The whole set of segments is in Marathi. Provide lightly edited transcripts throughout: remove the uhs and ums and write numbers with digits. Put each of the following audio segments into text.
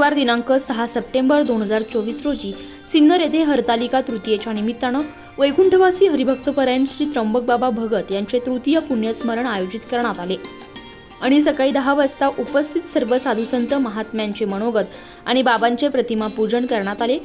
गुरुवार दिनांक 6 सप्टेंबर 2024 रोजी सिन्नर येथे हरतालिका तृतीयेच्या निमित्तानं वैकुंठवासी हरिभक्तपरायण श्री त्र्यंबक बाबा भगत यांचे तृतीय पुण्यस्मरण आयोजित करण्यात आले आणि सकाळी 10 वाजता उपस्थित सर्व साधुसंत महात्म्यांचे मनोगत आणि बाबांचे प्रतिमा पूजन करण्यात आले।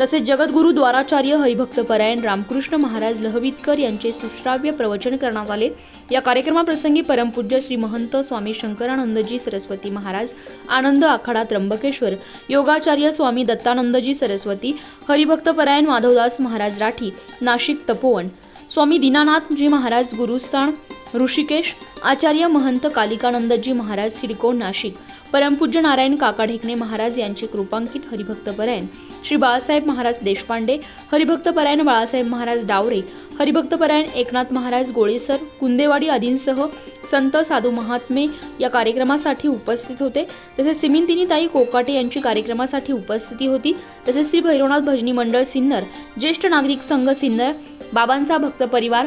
तसेच जगद्गुरु द्वाराचार्य हरिभक्तपरायण रामकृष्ण महाराज लहवीतकर यांचे सुश्राव्य प्रवचन करण्यात आले। या कार्यक्रमाप्रसंगी परमपूज्य श्री महंत स्वामी शंकरानंदजी सरस्वती महाराज आनंद आखाडा त्र्यंबकेश्वर, योगाचार्य स्वामी दत्तानंदजी सरस्वती, हरिभक्तपरायण माधवदास महाराज राठी नाशिक तपोवन, स्वामी दीनानाथजी महाराज गुरुस्थान ऋषिकेश, आचार्य महंत कालिकानंदजी महाराज सिडकोन नाशिक, परमपूज्य नारायण काका ढेकणे महाराज यांचे कृपांकित हरिभक्तपरायण श्री बाळासाहेब महाराज देशपांडे, हरिभक्तपरायण बाळासाहेब महाराज डावरे, हरिभक्तपरायण एकनाथ महाराज गोळेसर, कुंदेवाडी आदींसह संत साधू महात्मे या कार्यक्रमासाठी उपस्थित होते। तसेच सिमिंतिनीताई कोकाटे यांची कार्यक्रमासाठी उपस्थिती होती। तसेच श्री भैरवनाथ भजनी मंडळ सिन्नर, ज्येष्ठ नागरिक संघ सिन्नर, बाबांचा भक्त परिवार,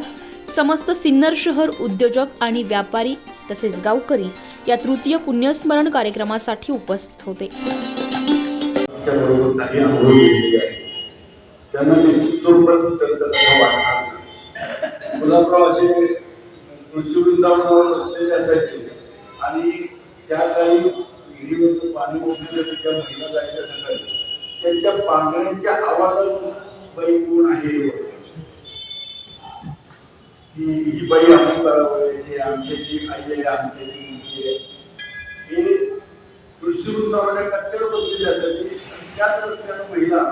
समस्त सिन्नर शहर उद्योजक आणि व्यापारी तसेच गावकरी या तृतीय पुण्यस्मरण कार्यक्रमासाठी उपस्थित होते। त्यांना निश्चित स्वरूपात वाटणार गुलाबराव असे तुळशी वृंदावनावर बसलेले असायचे आणि त्या काळी विहिरीवरून पाणी ओढण्यासाठी त्या महिला जायच्या सकाळी त्यांच्या पांगण्यांच्या आवाजातून बाई कोण आहे ही बाई आमची आमच्याची आई आहे, आमच्याची मुलगी आहे, हे तुळशी वृंदावनाच्या कट्ट्यावर बसलेली असायची। त्याच रस्त्यानं महिला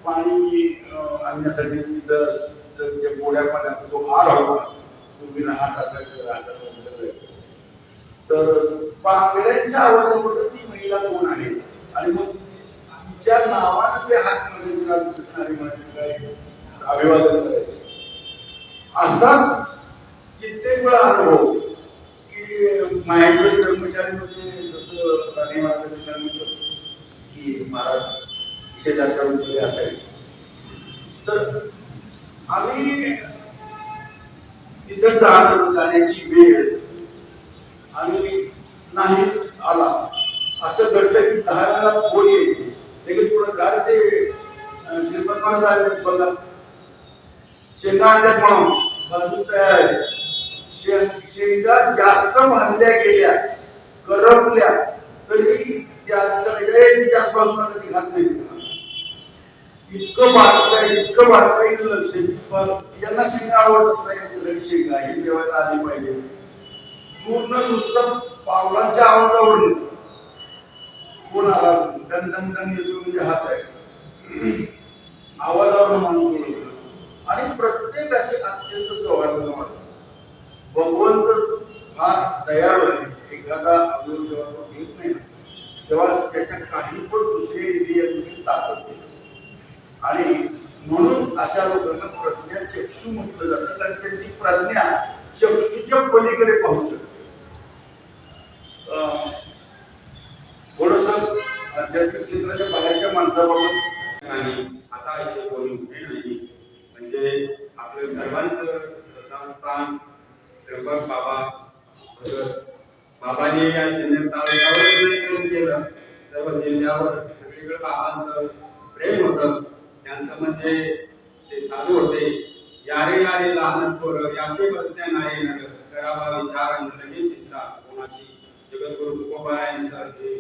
पाणी आणण्यासाठी तिथं गोड्या पाण्याचा जो आड होता तो विनाहात असायचा। तर पांगड्यांच्या आवाजाबरोबर ती महिला कोण आहे आणि मग तिच्या नावानं ते हात मध्ये अभिवादन करायचे। असाच कित्येक वेळा अनुभव की माहेश्वरी धर्मशाळेमध्ये जसं राणी महाराजांनी सांगितलं की महाराज शेजारच्या वृत्ती असायचे, तर आम्ही तिथं जाण्याची वेळ आणि नाही आला असं घडलं की 10 वेळा फोन यायचे, लगेच पुढे गाडी ते श्रीपत महाराज बघा शेंगा म्हणून बाजू तयार आहे, शेंगा जास्त भाजल्या गेल्या करपल्या तरी त्या सगळ्यांच्या बाजूला कधी घात नाही। इतकं बारकाईनं लक्ष यांना शेंगा आवडत नाही, शेंगा हे जेवायला आली पाहिजे। पूर्ण नुसतं पावलांच्या आवाजावरून कोण आला दन दन दन येतो म्हणजे हाच आहे, आवाजावरून माणूस बोलतो आणि प्रत्येक असे अत्यंत सौहार्द वाटत। भगवंत फार दयाळू आहे। एखादा अवयव जेव्हा तो घेत नाही तेव्हा त्याच्या काही पण दुसरे इंद्रियांमध्ये ताकद देतो आणि म्हणून अशा लोकांना प्रज्ञा चक्षु म्हटलं जातं, कारण त्यांची प्रज्ञा चक्षुच्या पलीकडे पाहू शकते। थोडस आध्यात्मिक क्षेत्राच्या बाहेरच्या माणसाबाबत आणि आता असे बोलून नाही म्हणजे आपलं सर्वांचं श्रद्धास्थान त्र्यंबक बाबा भगत बाबांनी या सिन्नर तालुक्यावर केलं, सर्व जिल्ह्यावर सगळीकडे बाबांचं प्रेम होतं। त्यांचं म्हणजे ते साधू होते, यारे यारे लहान थोर याके बसत्या नाही नर करावा विचार लगे चिंता कोणाची, जगद्गुरु तुकोबारायांचं हे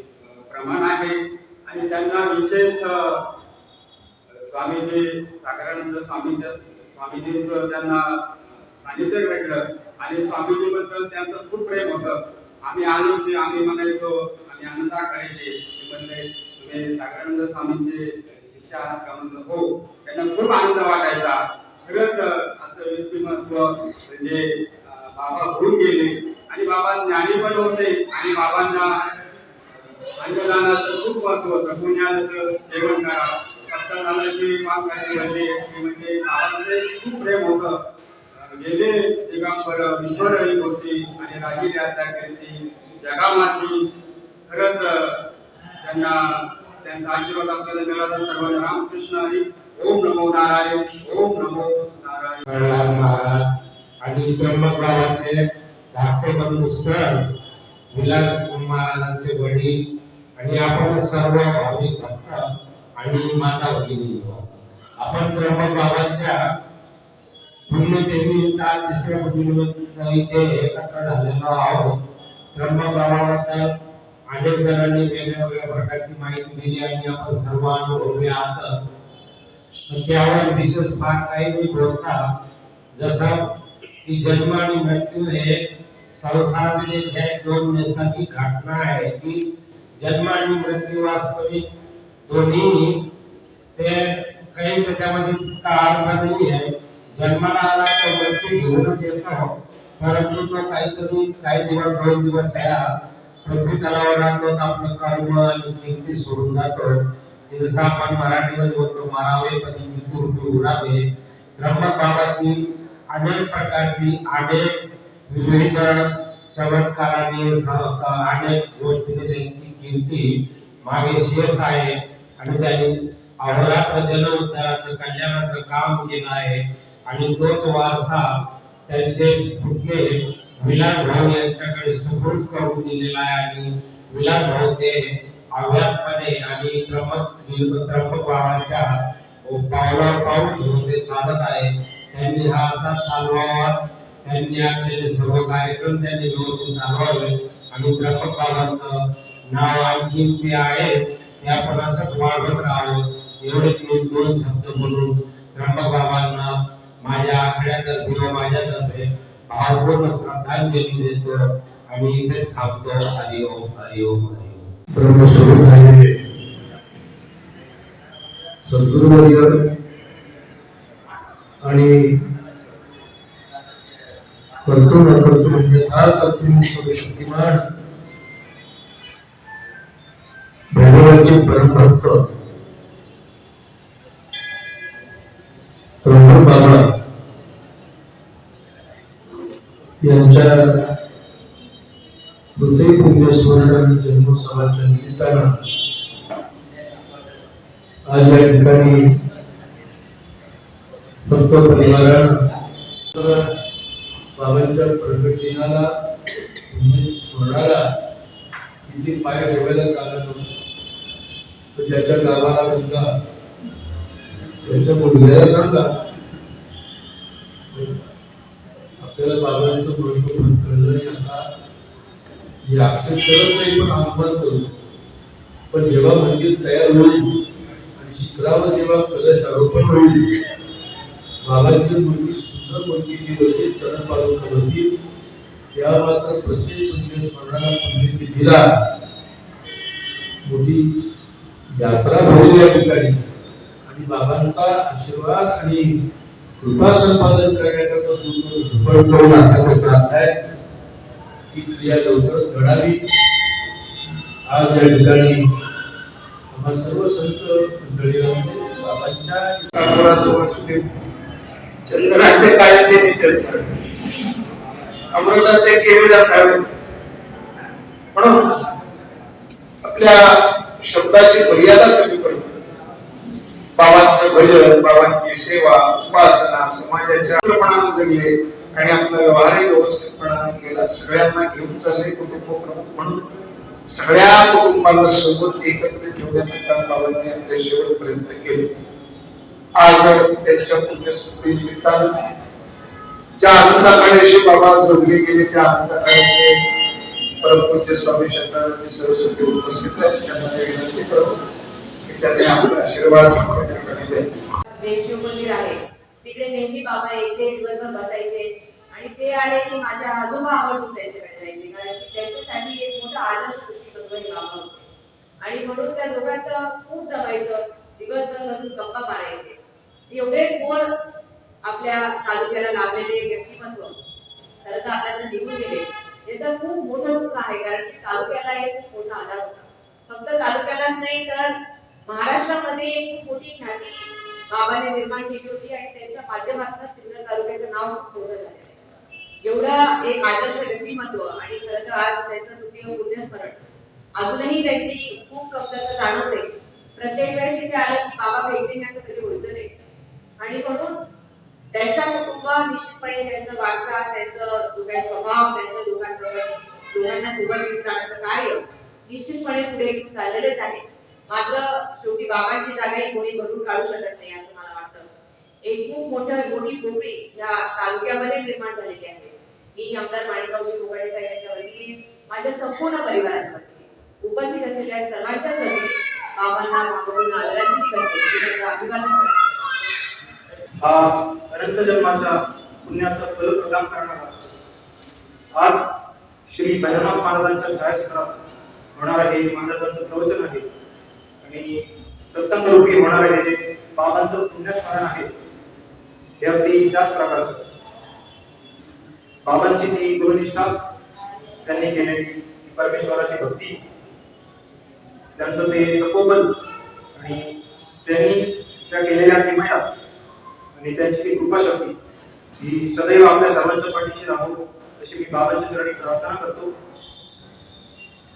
प्रमाण आहे। आणि त्यांना विशेष स्वामीजी सागरानंद स्वामीजींचं त्यांना सानिध्य भेटलं आणि स्वामीजीबद्दल त्यांचं खूप प्रेम होतं। आम्ही आलो की आम्ही म्हणायचो, आम्ही आनंदा करायचे म्हणजे तुम्ही सागरानंद स्वामींचे शिष्य आहात का म्हणलं हो, त्यांना खूप आनंद वाटायचा। खरंच असं व्यक्तिमत्व म्हणजे बाबा होऊन गेले आणि बाबा ज्ञानी पण होते आणि बाबांना अन्नदानाचं खूप महत्व होतं। पुण्याला तर जेवण करा, सत्तानाची माग करायची म्हणजे बाबांचे खूप प्रेम होतं। गेले दिगंबर ईश्वरही होती आणि राहिली आता कीर्ती जगामाची। खरंच त्यांना त्यांचा आशीर्वाद आपल्याला मिळाला। सर्वांना रामकृष्ण हरी। ओम नमो नारायण, ओम नमो नारायण। महाराज आणि आणि ब्रह्मगावाचे धाकटे बंधू सर विलास महाराजांचे वडील आणि आपण सर्व भाविक भक्त आणि माता भगिनी आपण ब्रह्मगावाच्या पुण्यतिथीनिमित्त तिसऱ्या पुण्यनिमित्त इथे एकत्र झालेलो आहोत. ब्रह्मगावाबद्दल अनेक जणांनी वेगवेगळ्या प्रकारची माहिती दिली आणि आपण सर्व अनुभवले आहात. त्यावर विशेष फार काही नाही बोलता, जसा की जन्म आणि मृत्यू हे संसारातील एक दोन नैसर्गिक घटना आहे की जन्म आणि मृत्यू वास्तविक दोन्ही ते काही त्याच्यामध्ये इतका अर्थ नाही आहे. जन्माला आला तर मृत्यू घेऊनच येतो, परंतु तो काही दिवस दोन दिवस या पृथ्वी तलावर राहतो, आपलं कर्म आणि कीर्ती सोडून जातो. जसं आपण मराठीमध्ये बोलतो मारावे पण कीर्ती रूपी उडावे. ब्रह्मबाबाची अनेक प्रकारची अनेक विविध चमत्काराने अनेक गोष्टीने त्यांची कीर्ती मागे शेष आहे आणि त्यांनी अहोरात्र जनउद्धाराचं कल्याणाचं काम केलं आहे आणि तोच वारसा त्यांचे पुतणे विलास भाऊ यांच्याकडे सुपूर्द करून दिलेला आहे आणि विलास भाऊ ते अव्याहतपणे आणि ब्रह्मबाबाच्या पावलावर पाऊल घेऊन ते चालत आहे. त्यांनी हा असा चालवावा, त्यांनी आपले सर्व कार्यक्रम त्यांनी व्यवस्थित चालवावे आणि ब्रह्मबाबांचं नाव आणखी ते आहे ते आपण असंच वाढवत राहावं. एवढे दोन शब्द बोलून ब्रह्मबाबांना माझ्या आखड्यातर्फे व माझ्यातर्फे भावपूर्ण श्रद्धांजली देतो आणि इथे थांबतो. हरिओम हरिओम हरिओम. ब्रह्मस्वरूप झालेले सद्गुरुवर्य आणि कर्तृ न कर्तृ अन्यथा कर्तृ सर्वशक्तिमान भैरवाचे परमभक्त ब्रह्मबाबा यांच्या हृदय पुण्यस्मरण आणि जन्मोत्सवाच्या निमित्तानं आज या ठिकाणी भक्त परिवारानं बाबांच्या प्रगट दिनाला स्मरणाला किती पाय ठेवायला चालत होतं. तर ज्याच्या गावाला गंगा त्याच्या मुलग्याला सांगा. आपल्याला बाबांचं महत्व कळलं नाही असा मी आक्षेप करत नाही, पण अनुमान करू. पण जेव्हा मंदिर तयार होईल आणि शिखरावर जेव्हा कलश आरोपण होईल, बाबांची मूर्ती सुंदर मूर्ती बसेल, चरण पादुका बसतील, तेव्हा मात्र प्रत्येक पुण्यस्मरणाला पुण्यतिथीला मोठी यात्रा भरेल या ठिकाणी आणि बाबांचा आशीर्वाद आणि कृपा संपादन करण्याकरता धडपड करून असा त्याचा अर्थ आहे. ही क्रिया लवकरच घडावी. आज या ठिकाणी आम्हा सर्व संत मंडळीला बाबांच्या चंद्राचे काळचे चर्चा अमृताचे केवळ जातात म्हणून आपल्या शब्दाची मर्यादा कमी पडते. बाबांचं भजन, बाबांची सेवा, उपासना समाजाच्या प्रमाणाने जगले आणि आपला व्यवहारही व्यवस्थितपणाने केला. सगळ्यांना घेऊन चालले कुटुंब प्रमुख म्हणून सगळ्या कुटुंबाला सोबत एकत्र ठेवण्याचं काम बाबांनी आपल्या शेवटपर्यंत केले. आज त्यांच्या पुण्यस्मृती निमित्तानं ज्या आनंदाकाळाशी बाबा जोडले गेले त्या आनंदाकाळाचे परमपूज्य स्वामी शंकरानंद सरस्वती उपस्थित आहेत. त्यांना विनंती करतो की त्यांनी आपला आशीर्वाद जे शिव मंदिर आहे तिकडे नेहमी बाबा यायचे, दिवसभर बसायचे आणि ते आले की माझ्या आजोबा आवर्जून त्यांच्याकडे जायचे, कारण की त्यांच्यासाठी एक मोठा आदर्श व्यक्तिमत्व हे बाबा होते आणि म्हणून त्या दोघांचं खूप जमायचं. दिवसभर बसून गप्पा मारायचे. एवढे थोर आपल्या तालुक्याला लाभलेले व्यक्तिमत्व खरं तर आपल्याला निघून गेले. याचं खूप मोठं दुःख आहे, कारण की तालुक्याला एक खूप मोठा आधार होता. फक्त तालुक्यालाच नाही तर महाराष्ट्रामध्ये एक खूप मोठी ख्याती बाबाने निर्माण केली होती आणि त्यांच्या माध्यमातून सिन्नर तालुक्याचं नाव खूप मोठं झालेलं आहे. एवढा एक आदर्श व्यक्तिमत्व आणि खरं तर आज त्यांचं तृतीय पुण्यस्मरण अजूनही त्यांची खूप कमतरता जाणवते. प्रत्येक वेळेस इथे आलं की बाबा भेटले असं कधी व्हायचं नाही आणि म्हणून त्यांचा कुटुंब निश्चितपणे त्यांचा वारसा, त्यांचा जो काही स्वभाव, त्यांचं लोकांना सोबत घेऊन जाण्याचं कार्य निश्चितपणे पुढे घेऊन चाललेलेच आहे. मात्र शेवटी बाबांची जागाही कोणी भरून काढू शकत नाही असं मला वाटतं. एक खूप मोठी पोकळी या तालुक्यामध्ये निर्माण झालेली आहे. मी आमदार माणिकरावजी बोकाटे साहेब यांच्या वतीने माझ्या संपूर्ण परिवाराच्या वतीने उपस्थित असलेल्या सर्वांच्याच वतीने बाबांना मागवून आदरांजली करते, त्यांना अभिवादन करते. हा अनंत जन्माच्या पुण्याचं फल प्रदान करणारा असतो. आज श्री भैरवनाथ महाराजांच्या छायाचित्रात होणार हे महाराजांचं प्रवचन आहे आणि सत्संग रूपी होणार आहे जे बाबांचं पुण्यस्मरण आहे. हे अगदी त्याच प्रकारचं बाबांची ती गुरुनिष्ठा, त्यांनी केलेली ती परमेश्वराची भक्ती, त्यांचं ते तपोबल आणि त्यांनी त्या केलेल्या किमया आणि त्यांची ती कृपाशक्ती ही सदैव आपल्या सर्वांच्या पाठीशी राहो अशी मी बाबांच्या चरणी प्रार्थना करतो.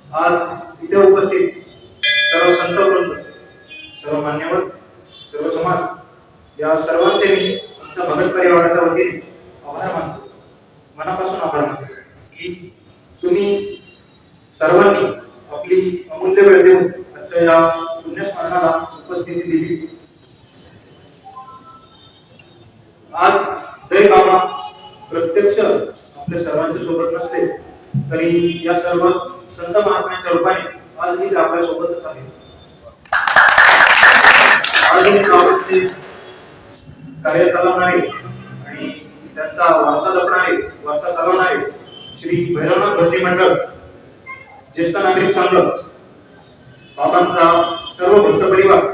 आज इथे उपस्थित सर्व संत वृंद, सर्व मान्यवर, सर्व समाज या सर्वांचे मी आमच्या भगत परिवाराच्या वतीने आभार मानतो, मनापासून आभार मानतो की तुम्ही सर्वांनी आपली अमूल्य वेळ देऊन आजच्या या पुण्यस्मरणाला उपस्थिती दिली. आज जय बाबा प्रत्यक्ष आपल्या सर्वांच्या सोबत नसले तरी या सर्व संत महात्म्यांच्या रूपाने आजही ते आपल्या सोबतच आहे. आजही बाबांचे कार्य चालवणारे आणि त्यांचा वारसा जपणारे, वारसा चालवणारे श्री भैरवनाथ भक्ती मंडळ, ज्येष्ठ नागरिक संघ, बाबांचा सर्व भक्त परिवार,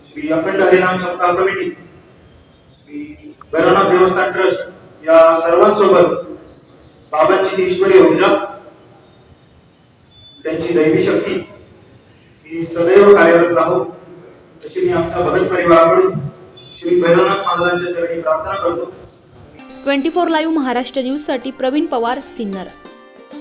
श्री अखंड हरिनाम सप्ताह कमिटी, श्री भैरवनाथ देवस्थान ट्रस्ट या सर्वांसोबत बाबांची ईश्वरी ऊर्जा, त्यांची दैवी शक्ती ही सदैव कार्यरत राहो अशी मी आमच्या भगत परिवाराकडून श्री भैरवनाथ महाराजांच्या चरणी प्रार्थना करतो. 24 लाईव्ह महाराष्ट्र न्यूजसाठी प्रवीण पवार, सिन्नर.